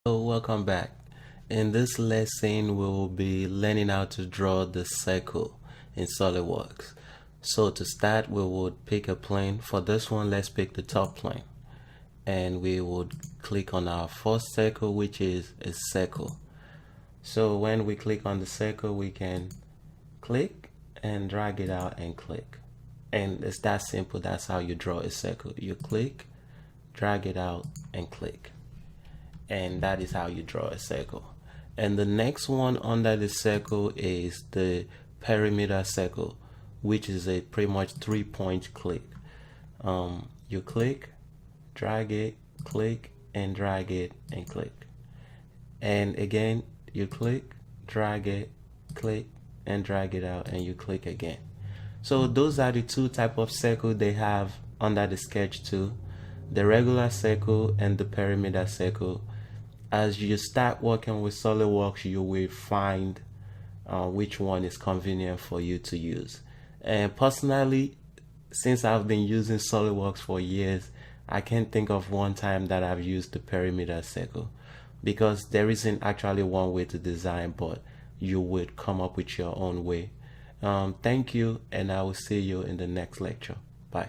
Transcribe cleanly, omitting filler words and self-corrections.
So welcome back. In this lesson, we will be learning how to draw the circle in Solidworks. So to start, we would pick a plane. For this one, let's pick the top plane. And we would click on our first circle, which is a circle. So when we click on the circle, we can click and drag it out and click. And it's that simple. That's how you draw a circle. You click, drag it out, and click. And that is how you draw a circle. And the next one under the circle is the perimeter circle, which is a pretty much 3-point click. You click, drag it, click, and drag it and click. And again, you click, drag it, click, and drag it out, and you click again. So those are the two types of circle they have under the sketch tool: the regular circle and the perimeter circle. As you start working with Solidworks, you will find which one is convenient for you to use. And personally, since I've been using Solidworks for years, I can't think of one time that I've used the perimeter circle, because there isn't actually one way to design, but you would come up with your own way. Thank you, and I will see you in the next lecture. Bye.